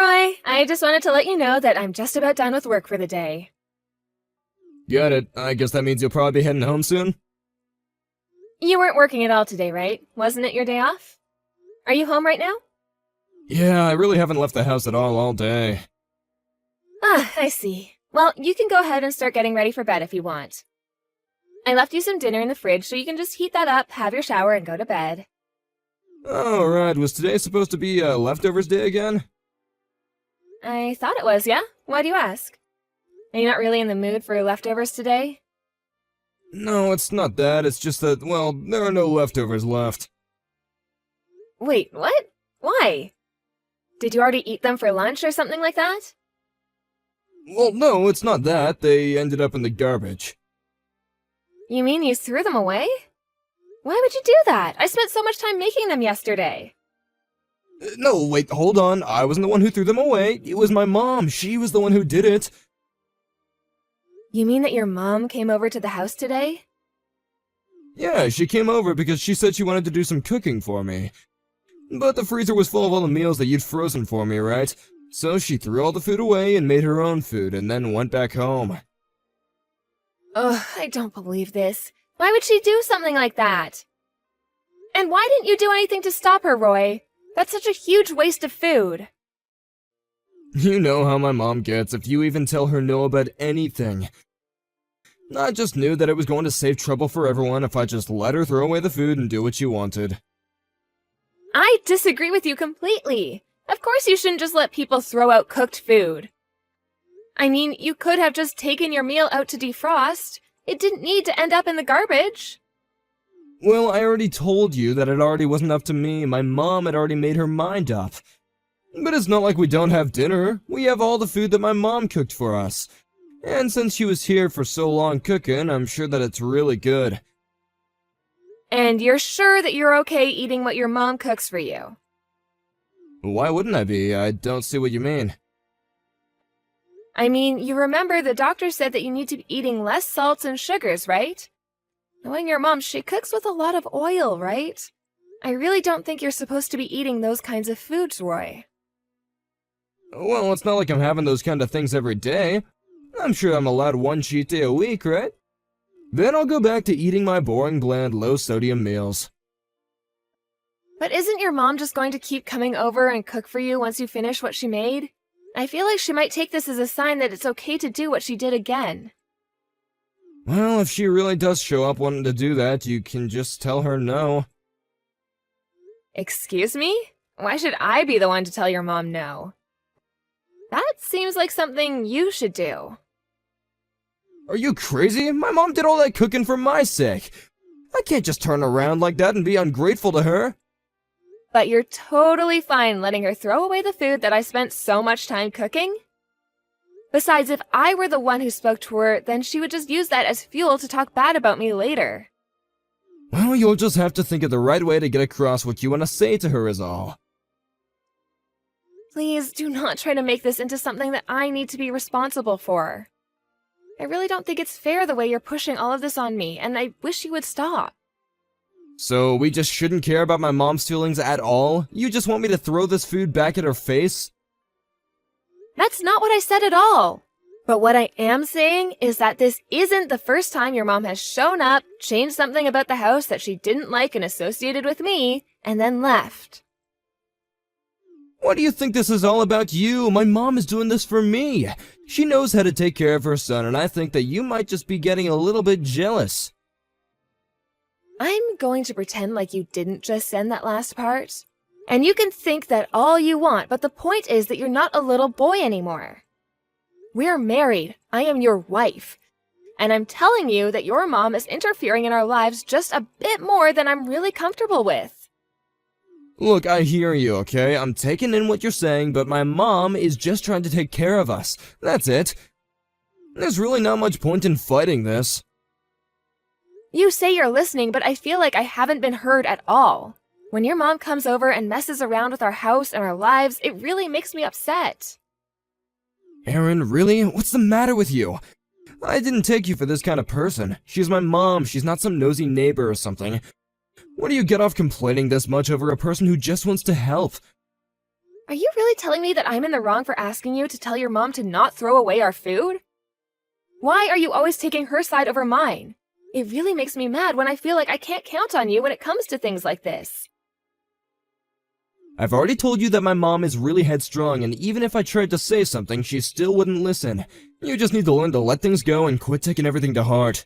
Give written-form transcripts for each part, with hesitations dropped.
Roy. I just wanted to let you know that I'm just about done with work for the day. Got it. I guess that means you'll probably be heading home soon? You weren't working at all today, right? Wasn't it your day off? Are you home right now? Yeah, I really haven't left the house at all day. Ah, I see. Well, you can go ahead and start getting ready for bed if you want. I left you some dinner in the fridge, so you can just heat that up, have your shower, and go to bed. Oh, right. Was today supposed to be leftovers day again? I thought it was, yeah? Why do you ask? Are you not really in the mood for leftovers today? No, it's not that. It's just that, well, there are no leftovers left. Wait, what? Why? Did you already eat them for lunch or something like that? Well, no, it's not that. They ended up in the garbage. You mean you threw them away? Why would you do that? I spent so much time making them yesterday. No, wait, hold on. I wasn't the one who threw them away. It was my mom. She was the one who did it. You mean that your mom came over to the house today? Yeah, she came over because she said she wanted to do some cooking for me. But the freezer was full of all the meals that you'd frozen for me, right? So she threw all the food away and made her own food and then went back home. Ugh, I don't believe this. Why would she do something like that? And why didn't you do anything to stop her, Roy? That's such a huge waste of food. You know how my mom gets if you even tell her no about anything. I just knew that it was going to save trouble for everyone if I just let her throw away the food and do what she wanted. I disagree with you completely. Of course you shouldn't just let people throw out cooked food. I mean, you could have just taken your meal out to defrost. It didn't need to end up in the garbage. Well, I already told you that it already wasn't up to me. My mom had already made her mind up. But it's not like we don't have dinner. We have all the food that my mom cooked for us. And since she was here for so long cooking, I'm sure that it's really good. And you're sure that you're okay eating what your mom cooks for you? Why wouldn't I be? I don't see what you mean. I mean, you remember the doctor said that you need to be eating less salts and sugars, right? Knowing your mom, she cooks with a lot of oil, right? I really don't think you're supposed to be eating those kinds of foods, Roy. Well, it's not like I'm having those kind of things every day. I'm sure I'm allowed one cheat day a week, right? Then I'll go back to eating my boring, bland, low-sodium meals. But isn't your mom just going to keep coming over and cook for you once you finish what she made? I feel like she might take this as a sign that it's okay to do what she did again. Well, if she really does show up wanting to do that, you can just tell her no. Excuse me? Why should I be the one to tell your mom no? That seems like something you should do. Are you crazy? My mom did all that cooking for my sake. I can't just turn around like that and be ungrateful to her. But you're totally fine letting her throw away the food that I spent so much time cooking? Besides, if I were the one who spoke to her, then she would just use that as fuel to talk bad about me later. Well, you'll just have to think of the right way to get across what you want to say to her is all. Please do not try to make this into something that I need to be responsible for. I really don't think it's fair the way you're pushing all of this on me, and I wish you would stop. So we just shouldn't care about my mom's feelings at all? You just want me to throw this food back at her face? That's not what I said at all. But what I am saying is that this isn't the first time your mom has shown up, changed something about the house that she didn't like and associated with me, and then left. What do you think this is all about you? My mom is doing this for me. She knows how to take care of her son, and I think that you might just be getting a little bit jealous. I'm going to pretend like you didn't just send that last part. And you can think that all you want, but the point is that you're not a little boy anymore. We're married. I am your wife. And I'm telling you that your mom is interfering in our lives just a bit more than I'm really comfortable with. Look, I hear you, okay? I'm taking in what you're saying, but my mom is just trying to take care of us. That's it. There's really not much point in fighting this. You say you're listening, but I feel like I haven't been heard at all. When your mom comes over and messes around with our house and our lives, it really makes me upset. Aaron, really? What's the matter with you? I didn't take you for this kind of person. She's my mom. She's not some nosy neighbor or something. What do you get off complaining this much over a person who just wants to help? Are you really telling me that I'm in the wrong for asking you to tell your mom to not throw away our food? Why are you always taking her side over mine? It really makes me mad when I feel like I can't count on you when it comes to things like this. I've already told you that my mom is really headstrong, and even if I tried to say something, she still wouldn't listen. You just need to learn to let things go and quit taking everything to heart.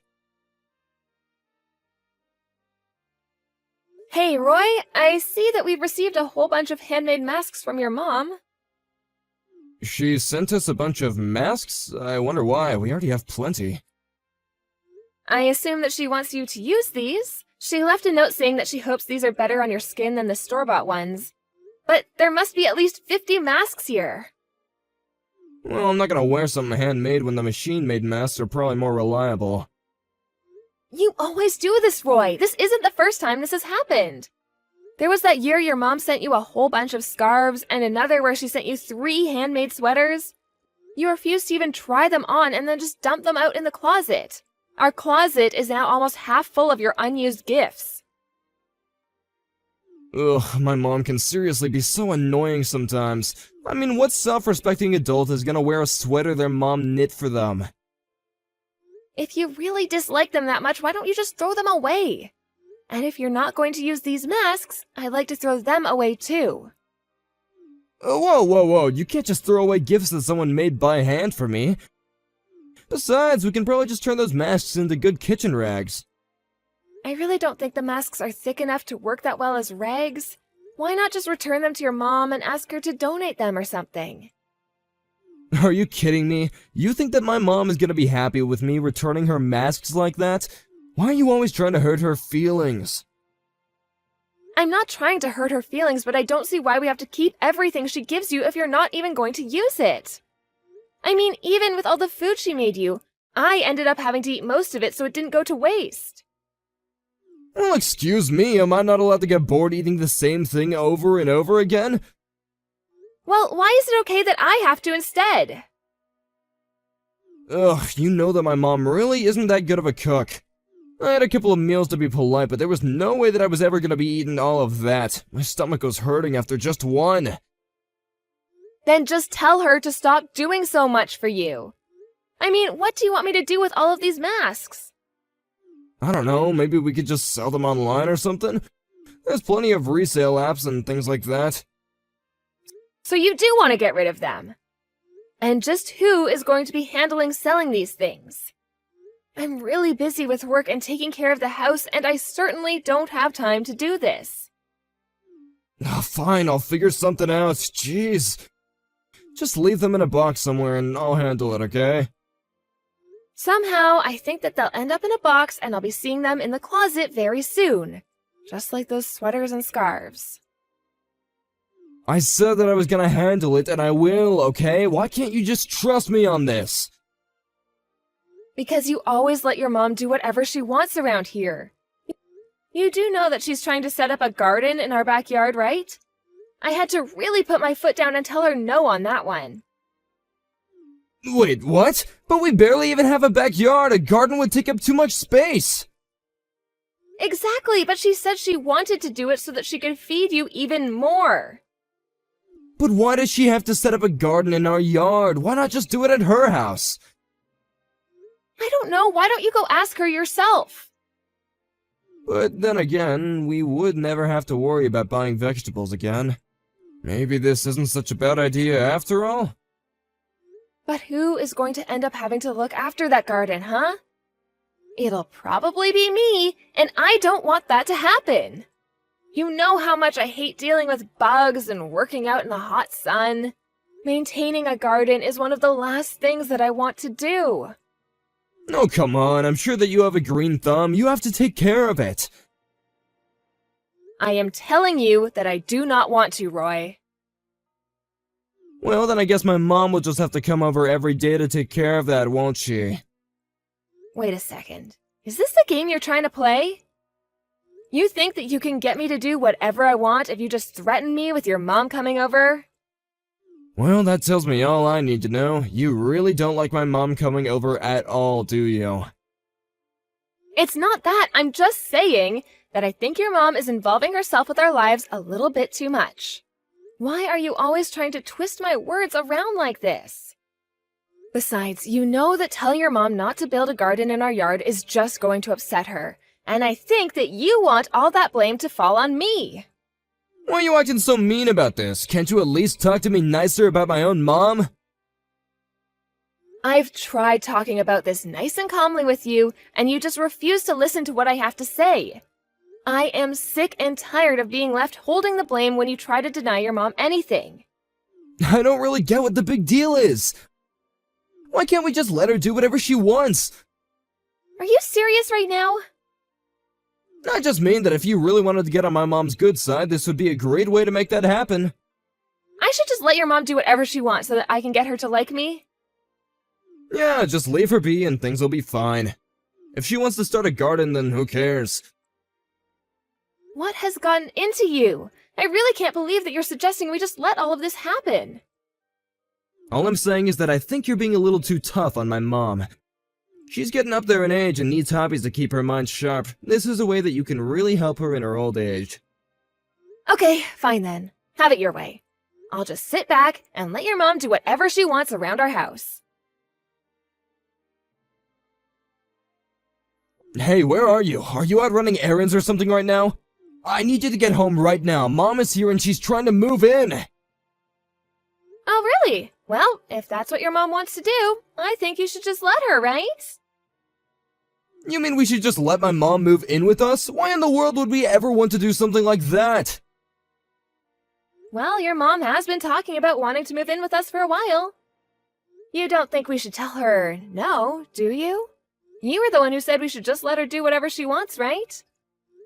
Hey, Roy, I see that we've received a whole bunch of handmade masks from your mom. She sent us a bunch of masks? I wonder why. We already have plenty. I assume that she wants you to use these. She left a note saying that she hopes these are better on your skin than the store-bought ones. But there must be at least 50 masks here. Well, I'm not gonna wear something handmade when the machine-made masks are probably more reliable. You always do this, Roy. This isn't the first time this has happened. There was that year your mom sent you a whole bunch of scarves and another where she sent you 3 handmade sweaters. You refused to even try them on and then just dumped them out in the closet. Our closet is now almost half full of your unused gifts. Ugh, my mom can seriously be so annoying sometimes. I mean, what self-respecting adult is gonna wear a sweater their mom knit for them? If you really dislike them that much, why don't you just throw them away? And if you're not going to use these masks, I'd like to throw them away too. Whoa, you can't just throw away gifts that someone made by hand for me. Besides, we can probably just turn those masks into good kitchen rags. I really don't think the masks are thick enough to work that well as rags. Why not just return them to your mom and ask her to donate them or something? Are you kidding me? You think that my mom is gonna be happy with me returning her masks like that? Why are you always trying to hurt her feelings? I'm not trying to hurt her feelings, but I don't see why we have to keep everything she gives you if you're not even going to use it. I mean, even with all the food she made you, I ended up having to eat most of it so it didn't go to waste. Well, excuse me, am I not allowed to get bored eating the same thing over and over again? Well, why is it okay that I have to instead? Ugh, you know that my mom really isn't that good of a cook. I had a couple of meals to be polite, but there was no way that I was ever gonna be eating all of that. My stomach was hurting after just one. Then just tell her to stop doing so much for you. I mean, what do you want me to do with all of these masks? I don't know, maybe we could just sell them online or something? There's plenty of resale apps and things like that. So you do want to get rid of them? And just who is going to be handling selling these things? I'm really busy with work and taking care of the house, and I certainly don't have time to do this. Oh, fine, I'll figure something out. Jeez. Just leave them in a box somewhere and I'll handle it, okay? Somehow, I think that they'll end up in a box and I'll be seeing them in the closet very soon. Just like those sweaters and scarves. I said that I was gonna handle it, and I will, okay? Why can't you just trust me on this? Because you always let your mom do whatever she wants around here. You do know that she's trying to set up a garden in our backyard, right? I had to really put my foot down and tell her no on that one. Wait, what? But we barely even have a backyard. A garden would take up too much space. Exactly, but she said she wanted to do it so that she could feed you even more. But why does she have to set up a garden in our yard? Why not just do it at her house? I don't know. Why don't you go ask her yourself? But then again, we would never have to worry about buying vegetables again. Maybe this isn't such a bad idea after all? But who is going to end up having to look after that garden, huh? It'll probably be me, and I don't want that to happen. You know how much I hate dealing with bugs and working out in the hot sun. Maintaining a garden is one of the last things that I want to do. Oh, come on, I'm sure that you have a green thumb. You have to take care of it. I am telling you that I do not want to, Roy. Well, then I guess my mom will just have to come over every day to take care of that, won't she? Wait a second. Is this the game you're trying to play? You think that you can get me to do whatever I want if you just threaten me with your mom coming over? Well, that tells me all I need to know. You really don't like my mom coming over at all, do you? It's not that. I'm just saying that I think your mom is involving herself with our lives a little bit too much. Why are you always trying to twist my words around like this? Besides, you know that telling your mom not to build a garden in our yard is just going to upset her. And I think that you want all that blame to fall on me. Why are you acting so mean about this? Can't you at least talk to me nicer about my own mom? I've tried talking about this nice and calmly with you, and you just refuse to listen to what I have to say. I am sick and tired of being left holding the blame when you try to deny your mom anything. I don't really get what the big deal is. Why can't we just let her do whatever she wants? Are you serious right now? I just mean that if you really wanted to get on my mom's good side, this would be a great way to make that happen. I should just let your mom do whatever she wants so that I can get her to like me? Yeah, just leave her be and things will be fine. If she wants to start a garden, then who cares? What has gotten into you? I really can't believe that you're suggesting we just let all of this happen. All I'm saying is that I think you're being a little too tough on my mom. She's getting up there in age and needs hobbies to keep her mind sharp. This is a way that you can really help her in her old age. Okay, fine then. Have it your way. I'll just sit back and let your mom do whatever she wants around our house. Hey, where are you? Are you out running errands or something right now? I need you to get home right now. Mom is here and she's trying to move in. Oh, really? Well, if that's what your mom wants to do, I think you should just let her, right? You mean we should just let my mom move in with us? Why in the world would we ever want to do something like that? Well, your mom has been talking about wanting to move in with us for a while. You don't think we should tell her no, do you? You were the one who said we should just let her do whatever she wants, right?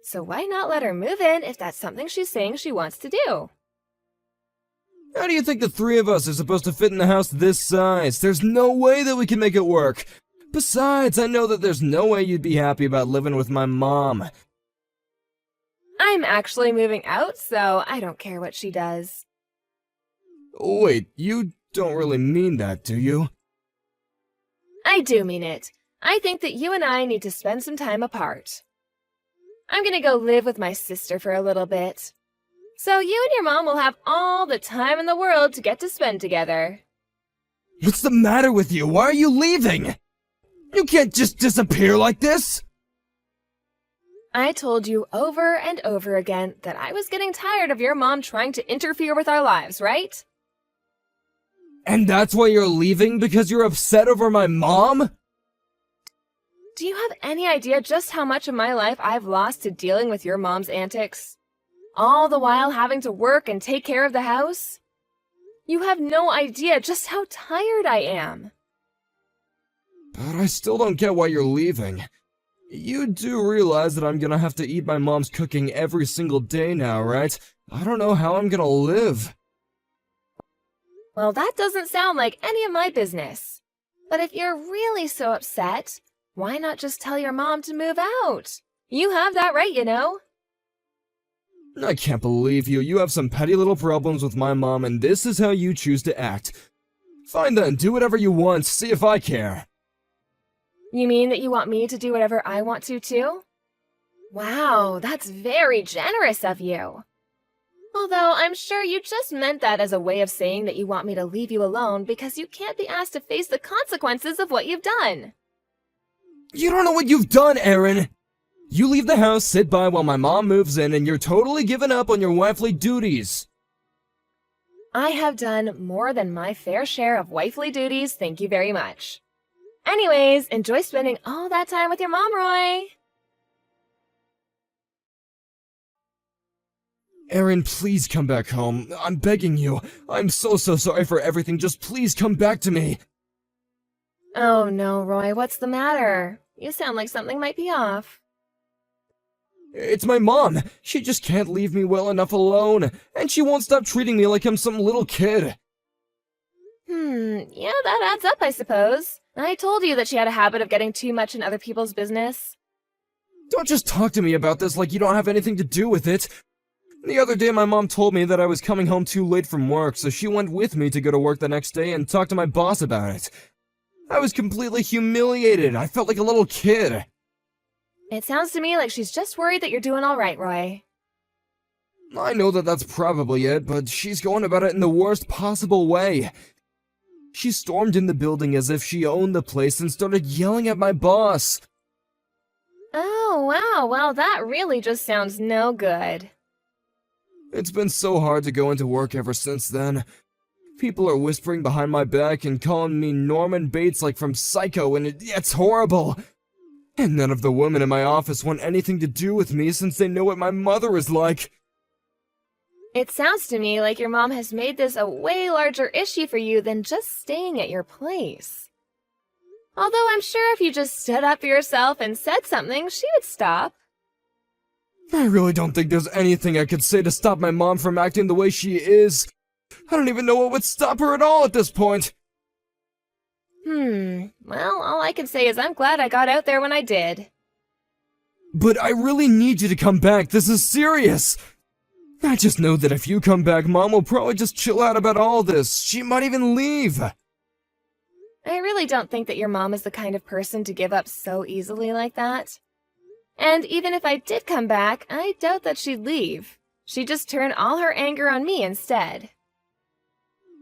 So why not let her move in if that's something she's saying she wants to do? How do you think the three of us are supposed to fit in a house this size? There's no way that we can make it work. Besides, I know that there's no way you'd be happy about living with my mom. I'm actually moving out, so I don't care what she does. Wait, you don't really mean that, do you? I do mean it. I think that you and I need to spend some time apart. I'm gonna go live with my sister for a little bit. So you and your mom will have all the time in the world to get to spend together. What's the matter with you? Why are you leaving? You can't just disappear like this! I told you over and over again that I was getting tired of your mom trying to interfere with our lives, right? And that's why you're leaving? Because you're upset over my mom? Do you have any idea just how much of my life I've lost to dealing with your mom's antics? All the while having to work and take care of the house? You have no idea just how tired I am. But I still don't get why you're leaving. You do realize that I'm gonna have to eat my mom's cooking every single day now, right? I don't know how I'm gonna live. Well, that doesn't sound like any of my business. But if you're really so upset, why not just tell your mom to move out? You have that right, you know. I can't believe you. You have some petty little problems with my mom, and this is how you choose to act. Fine then, do whatever you want, see if I care. You mean that you want me to do whatever I want to, too? Wow, that's very generous of you. Although I'm sure you just meant that as a way of saying that you want me to leave you alone because you can't be asked to face the consequences of what you've done. You don't know what you've done, Erin! You leave the house, sit by while my mom moves in, and you're totally giving up on your wifely duties. I have done more than my fair share of wifely duties, thank you very much. Anyways, enjoy spending all that time with your mom, Roy. Erin, please come back home. I'm begging you. I'm so sorry for everything. Just please come back to me. Oh no, Roy, what's the matter? You sound like something might be off. It's my mom. She just can't leave me well enough alone, and she won't stop treating me like I'm some little kid. Yeah, that adds up, I suppose. I told you that she had a habit of getting too much in other people's business. Don't just talk to me about this like you don't have anything to do with it. The other day my mom told me that I was coming home too late from work, so she went with me to go to work the next day and talk to my boss about it. I was completely humiliated. I felt like a little kid. It sounds to me like she's just worried that you're doing all right, Roy. I know that that's probably it, but she's going about it in the worst possible way. She stormed in the building as if she owned the place and started yelling at my boss. Oh, wow, well, that really just sounds no good. It's been so hard to go into work ever since then. People are whispering behind my back and calling me Norman Bates like from Psycho, and it's horrible. And none of the women in my office want anything to do with me since they know what my mother is like. It sounds to me like your mom has made this a way larger issue for you than just staying at your place. Although I'm sure if you just stood up for yourself and said something, she would stop. I really don't think there's anything I could say to stop my mom from acting the way she is. I don't even know what would stop her at all at this point. Well, all I can say is I'm glad I got out there when I did. But I really need you to come back. This is serious. I just know that if you come back, Mom will probably just chill out about all this. She might even leave. I really don't think that your mom is the kind of person to give up so easily like that. And even if I did come back, I doubt that she'd leave. She'd just turn all her anger on me instead.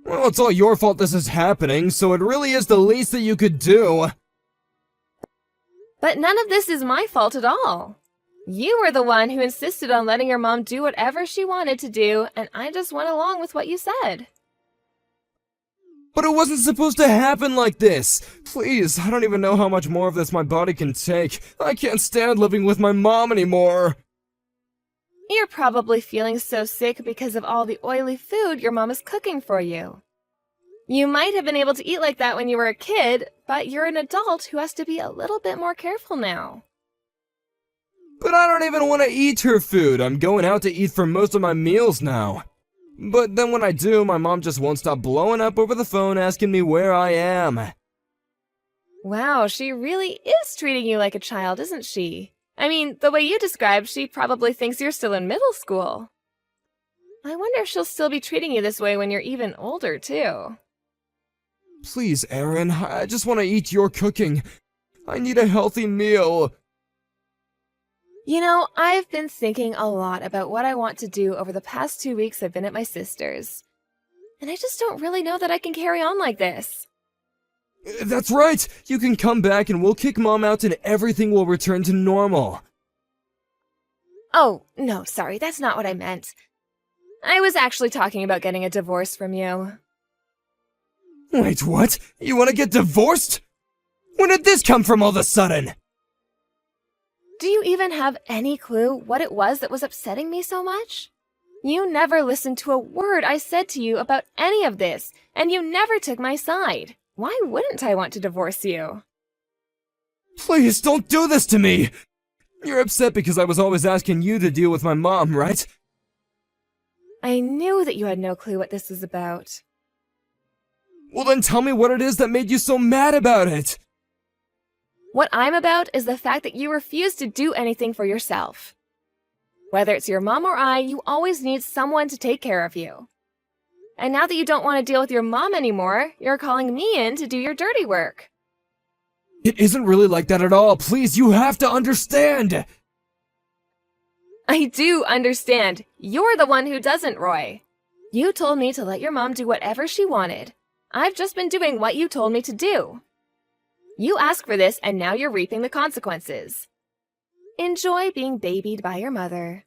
Well, it's all your fault this is happening, so it really is the least that you could do. But none of this is my fault at all. You were the one who insisted on letting your mom do whatever she wanted to do, and I just went along with what you said. But it wasn't supposed to happen like this. Please, I don't even know how much more of this my body can take. I can't stand living with my mom anymore. You're probably feeling so sick because of all the oily food your mom is cooking for you. You might have been able to eat like that when you were a kid, but you're an adult who has to be a little bit more careful now. But I don't even want to eat her food. I'm going out to eat for most of my meals now. But then when I do, my mom just won't stop blowing up over the phone asking me where I am. Wow, she really is treating you like a child, isn't she? I mean, the way you described, she probably thinks you're still in middle school. I wonder if she'll still be treating you this way when you're even older, too. Please, Erin, I just want to eat your cooking. I need a healthy meal. You know, I've been thinking a lot about what I want to do over the past 2 weeks I've been at my sister's. And I just don't really know that I can carry on like this. That's right! You can come back and we'll kick Mom out and everything will return to normal. Oh, no, sorry, that's not what I meant. I was actually talking about getting a divorce from you. Wait, what? You want to get divorced? When did this come from all of a sudden? Do you even have any clue what it was that was upsetting me so much? You never listened to a word I said to you about any of this, and you never took my side. Why wouldn't I want to divorce you? Please, don't do this to me! You're upset because I was always asking you to deal with my mom, right? I knew that you had no clue what this was about. Well then tell me what it is that made you so mad about it! What I'm about is the fact that you refuse to do anything for yourself. Whether it's your mom or I, you always need someone to take care of you. And now that you don't want to deal with your mom anymore, you're calling me in to do your dirty work. It isn't really like that at all. Please, you have to understand! I do understand. You're the one who doesn't, Roy. You told me to let your mom do whatever she wanted. I've just been doing what you told me to do. You asked for this, and now you're reaping the consequences. Enjoy being babied by your mother.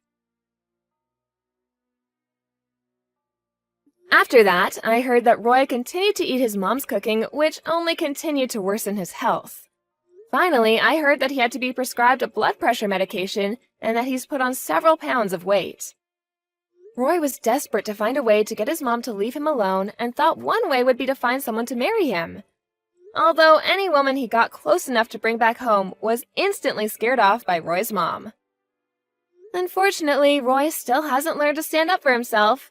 After that, I heard that Roy continued to eat his mom's cooking, which only continued to worsen his health. Finally, I heard that he had to be prescribed a blood pressure medication and that he's put on several pounds of weight. Roy was desperate to find a way to get his mom to leave him alone and thought one way would be to find someone to marry him. Although any woman he got close enough to bring back home was instantly scared off by Roy's mom. Unfortunately, Roy still hasn't learned to stand up for himself,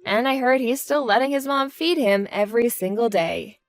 and I heard he's still letting his mom feed him every single day.